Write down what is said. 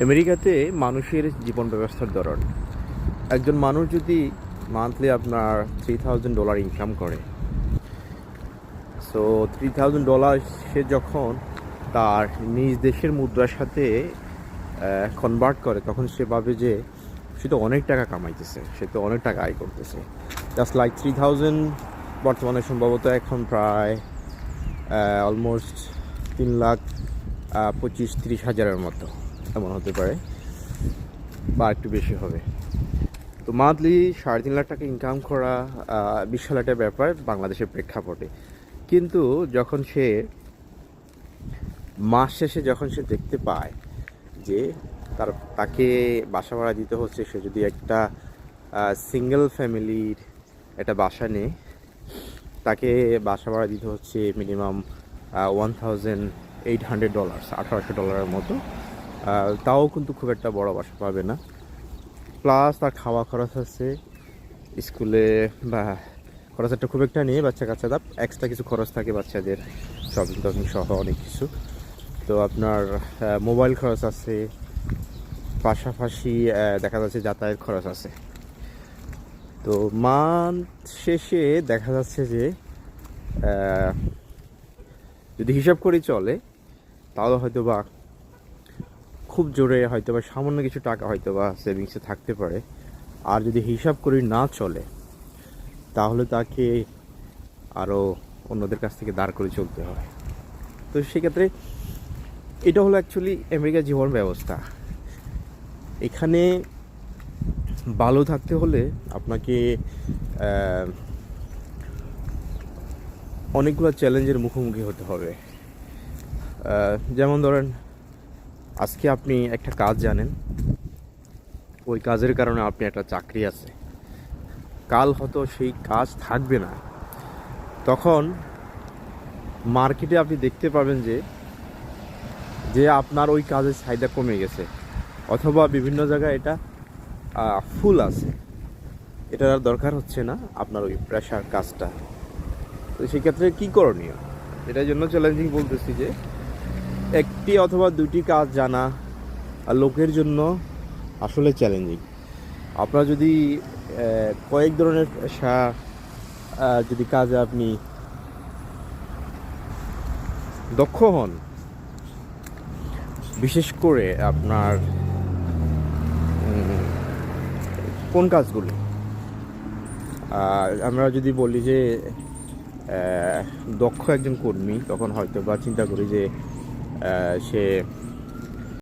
আমেরিকাতে মানুষের জীবন ব্যবস্থার ধরন, একজন মানুষ যদি মান্থলি আপনার $3000 ইনকাম করে, সো $3000 সে যখন তার নিজ দেশের মুদ্রার সাথে কনভার্ট করে, তখন সে ভাবে যে সে তো অনেক টাকা কামাইতেছে, সে তো অনেক টাকা আয় করতেছে। জাস্ট লাইক 3000 বর্তমানে সম্ভবত এখন প্রায় অলমোস্ট 3,25,30,000-এর মতো এমন হতে পারে, বা একটু বেশি হবে। তো মান্থলি 3.5 লাখ টাকা ইনকাম করা বিশাল একটা ব্যাপার বাংলাদেশের প্রেক্ষাপটে। কিন্তু যখন সে মাস শেষে যখন সে দেখতে পায় যে তাকে বাসা ভাড়া দিতে হচ্ছে, সে যদি একটা সিঙ্গেল ফ্যামিলির একটা বাসা নেয়, তাকে বাসা ভাড়া দিতে হচ্ছে মিনিমাম $1,800, $1,800 মতো। তাও কিন্তু খুব একটা বড় বাসা পাবে না। প্লাস তার খাওয়া খরচ আছে, স্কুলে বা খরচ একটা খুব একটা নেই, বাচ্চা কাচ্চারা এক্সট্রা কিছু খরচ থাকে বাচ্চাদের, শপিং টপিং সহ অনেক কিছু। তো আপনার মোবাইল খরচ আছে, পাশাপাশি দেখা যাচ্ছে যাতায়াত খরচ আছে। তো মান্থ শেষে দেখা যাচ্ছে যে যদি হিসাব করে চলে, তাহলে হয়তো বা খুব জোরে হয়তো বা সামান্য কিছু টাকা হয়তো বা সেভিংসে থাকতে পারে। আর যদি হিসাব করে না চলে, তাহলে তাকে আরও অন্যদের কাছ থেকে দাঁড় করে চলতে হয়। তো সেক্ষেত্রে এটা হলো অ্যাকচুয়ালি আমেরিকার জীবন ব্যবস্থা। এখানে ভালো থাকতে হলে আপনাকে অনেকগুলো চ্যালেঞ্জের মুখোমুখি হতে হবে। যেমন ধরেন, আজকে আপনি একটা কাজ জানেন, ওই কাজের কারণে আপনি একটা চাকরি আছে, কাল হয়তো সেই কাজ থাকবে না। তখন মার্কেটে আপনি দেখতে পাবেন যে যে আপনার ওই কাজের চাহিদা কমে গেছে, অথবা বিভিন্ন জায়গায় এটা ফুল আছে, এটার আর দরকার হচ্ছে না আপনার ওই প্রেশার কাজটা। তো সেক্ষেত্রে কী করণীয়, এটার জন্য চ্যালেঞ্জিং বলতেছি যে একটি অথবা দুটি কাজ জানা লোকের জন্য আসলে চ্যালেঞ্জিং। আপনার যদি কয়েক ধরনের পেশা যদি কাজে আপনি দক্ষ হন, বিশেষ করে আপনার কোন কাজগুলি, আমরা যদি বলি যে দক্ষ একজন কর্মী, তখন হয়তো বা চিন্তা করি যে সে